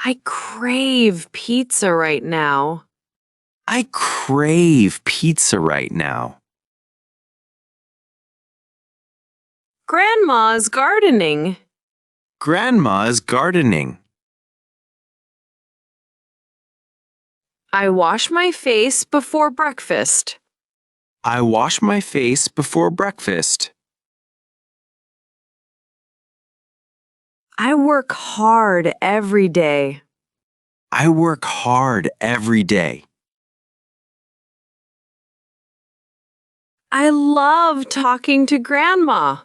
I crave pizza right now. I crave pizza right now. Grandma's gardening. Grandma's gardening. I wash my face before breakfast. I wash my face before breakfast. I work hard every day. I work hard every day. I love talking to Grandma.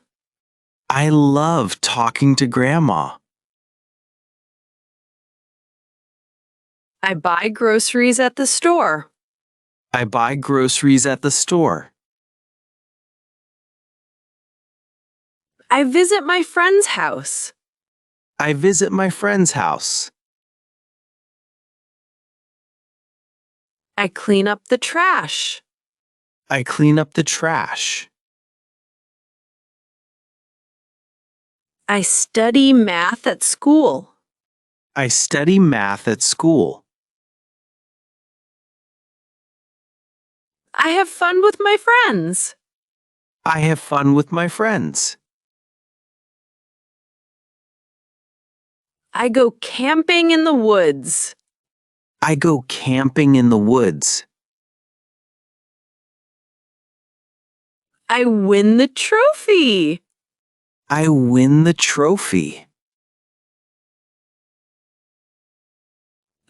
I love talking to Grandma. I buy groceries at the store. I buy groceries at the store. I visit my friend's house. I visit my friend's house. I clean up the trash. I clean up the trash. I study math at school. I study math at school. I have fun with my friends. I have fun with my friends. I go camping in the woods. I go camping in the woods. I win the trophy. I win the trophy.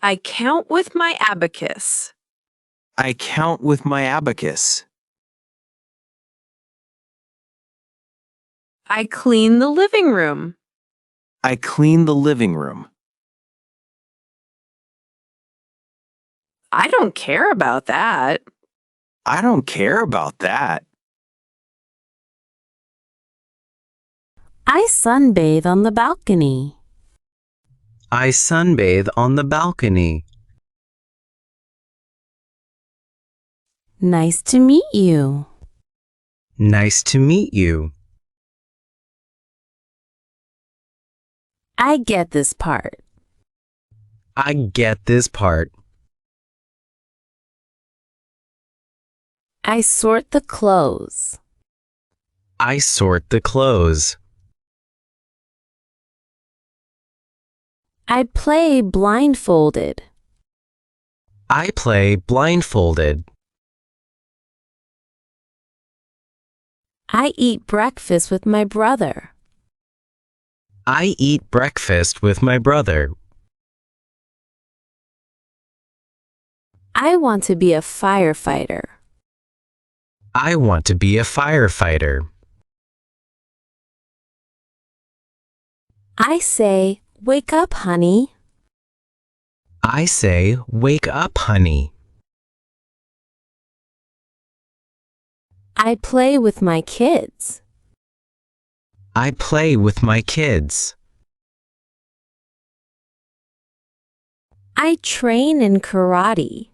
I count with my abacus. I count with my abacus. I clean the living room. I clean the living room. I don't care about that. I don't care about that. I sunbathe on the balcony. I sunbathe on the balcony. Nice to meet you. Nice to meet you. I get this part. I get this part. I sort the clothes. I sort the clothes. I play blindfolded. I play blindfolded. I eat breakfast with my brother. I eat breakfast with my brother. I want to be a firefighter. I want to be a firefighter. I say, wake up, honey. I say, wake up, honey. I play with my kids. I play with my kids. I train in karate.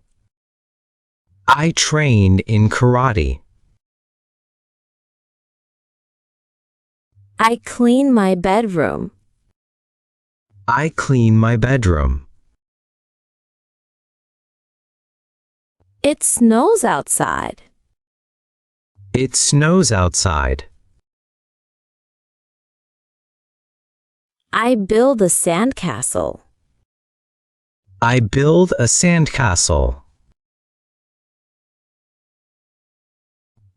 I train in karate. I clean my bedroom. I clean my bedroom. It snows outside. It snows outside. I build a sandcastle. I build a sandcastle.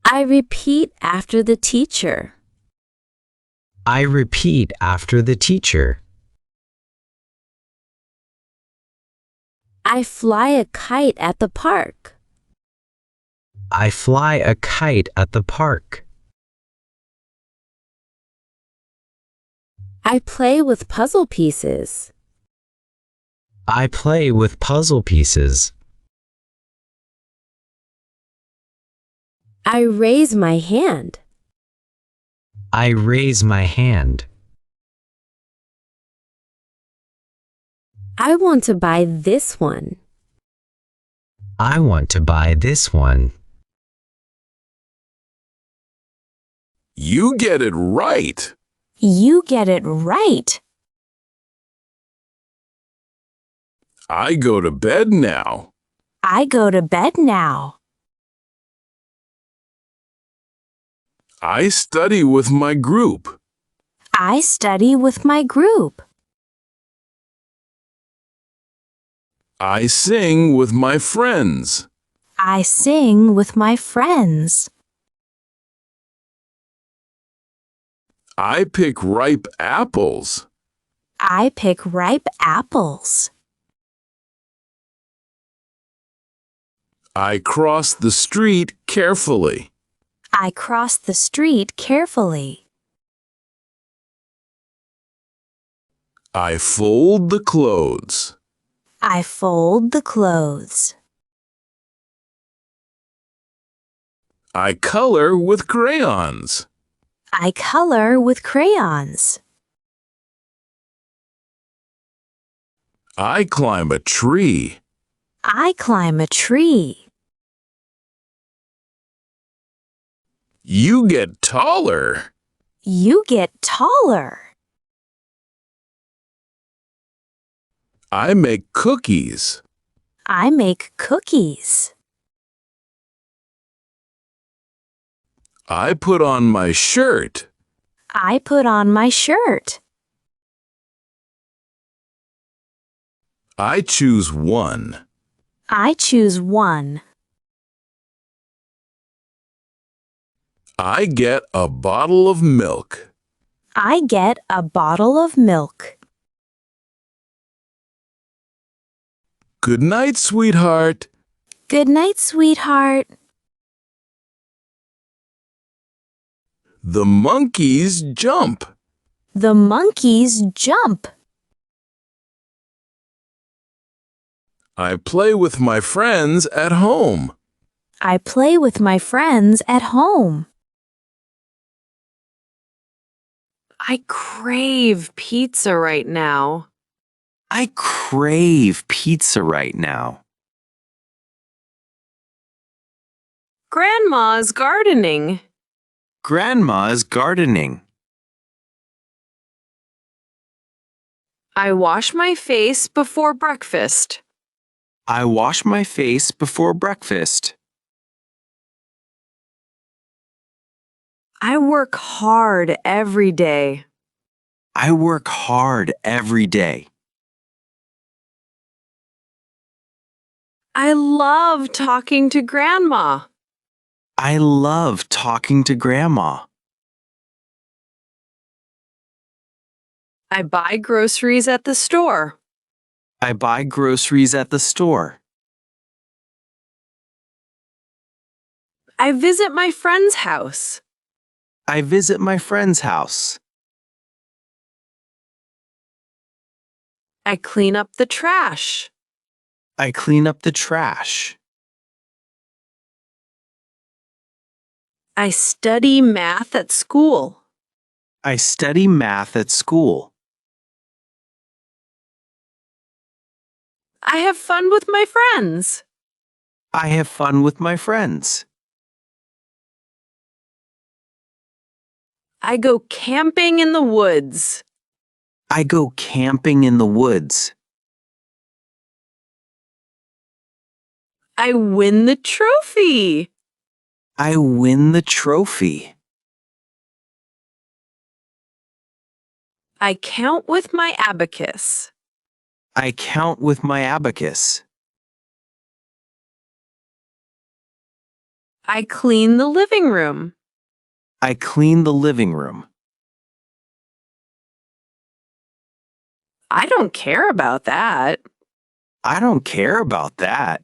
I repeat after the teacher. I repeat after the teacher. I fly a kite at the park. I fly a kite at the park. I play with puzzle pieces. I play with puzzle pieces. I raise my hand. I raise my hand. I want to buy this one. I want to buy this one. You get it right. You get it right. I go to bed now. I go to bed now. I study with my group. I study with my group. I sing with my friends. I sing with my friends. I pick ripe apples. I pick ripe apples. I cross the street carefully. I cross the street carefully. I fold the clothes. I fold the clothes. I color with crayons. I color with crayons. I climb a tree. I climb a tree. You get taller. You get taller. I make cookies. I make cookies. I put on my shirt. I put on my shirt. I choose one. I choose one. I get a bottle of milk. I get a bottle of milk. Good night, sweetheart. Good night, sweetheart. The monkeys jump. The monkeys jump. I play with my friends at home. I play with my friends at home. I crave pizza right now. I crave pizza right now. Grandma's gardening. Grandma's gardening. I wash my face before breakfast. I wash my face before breakfast. I work hard every day. I work hard every day. I love talking to Grandma. I love talking to Grandma. I buy groceries at the store. I buy groceries at the store. I visit my friend's house. I visit my friend's house. I clean up the trash. I clean up the trash. I study math at school. I study math at school. I have fun with my friends. I have fun with my friends. I go camping in the woods. I go camping in the woods. I win the trophy. I win the trophy. I count with my abacus. I count with my abacus. I clean the living room. I clean the living room. I don't care about that. I don't care about that.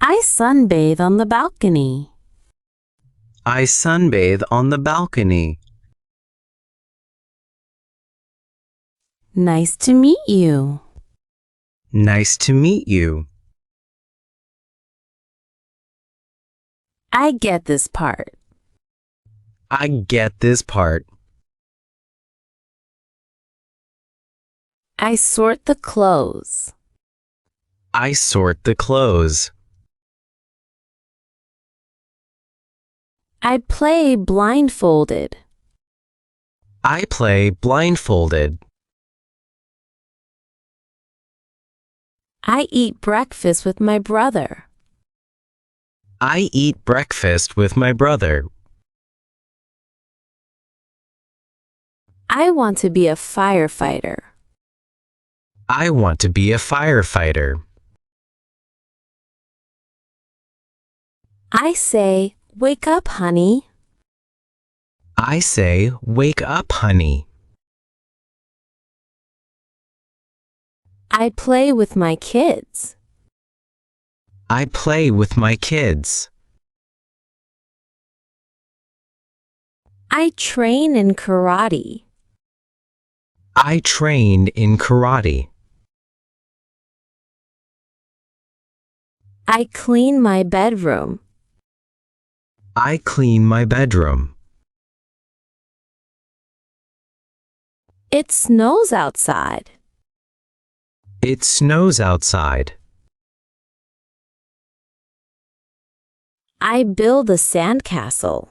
I sunbathe on the balcony. I sunbathe on the balcony. Nice to meet you. Nice to meet you. I get this part. I get this part. I sort the clothes. I sort the clothes. I play blindfolded. I play blindfolded. I eat breakfast with my brother. I eat breakfast with my brother. I want to be a firefighter. I want to be a firefighter. I say, wake up, honey. I say, wake up, honey. I play with my kids. I play with my kids. I train in karate. I train in karate. I clean my bedroom. I clean my bedroom. It snows outside. It snows outside. I build a sandcastle.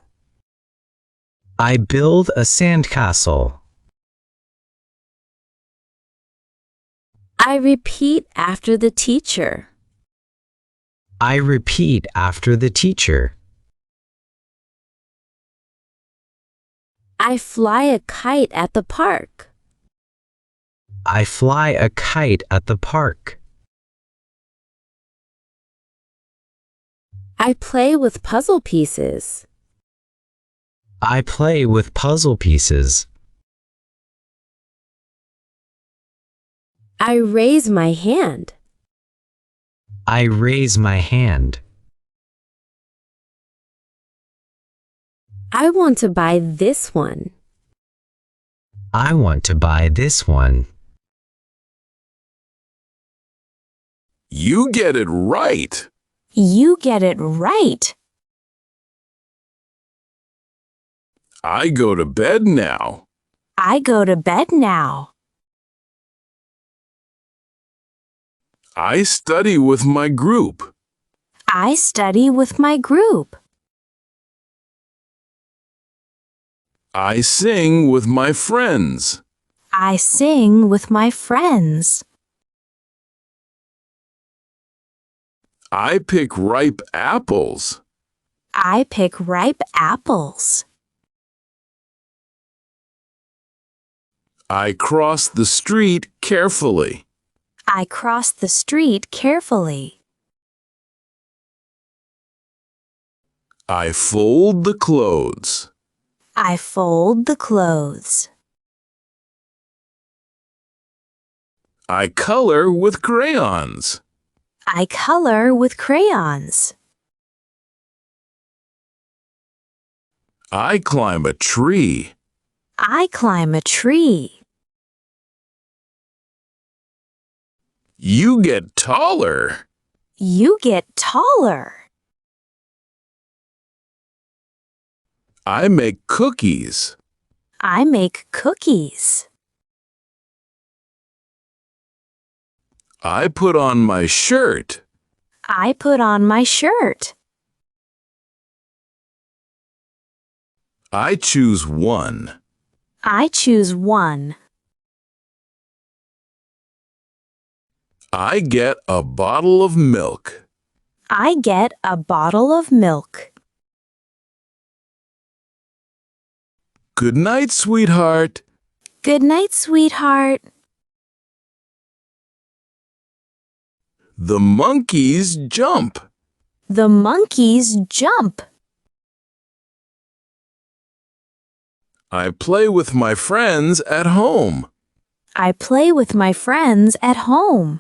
I build a sandcastle. I repeat after the teacher. I repeat after the teacher. I fly a kite at the park. I fly a kite at the park. I play with puzzle pieces. I play with puzzle pieces. I raise my hand. I raise my hand. I want to buy this one. I want to buy this one. You get it right. You get it right. I go to bed now. I go to bed now. I study with my group. I study with my group. I sing with my friends. I sing with my friends. I pick ripe apples. I pick ripe apples. I cross the street carefully. I cross the street carefully. I fold the clothes. I fold the clothes. I color with crayons. I color with crayons. I climb a tree. I climb a tree. You get taller. You get taller. I make cookies. I make cookies. I put on my shirt. I put on my shirt. I choose one. I choose one. I get a bottle of milk. I get a bottle of milk. Good night, sweetheart. Good night, sweetheart. The monkeys jump. The monkeys jump. I play with my friends at home. I play with my friends at home.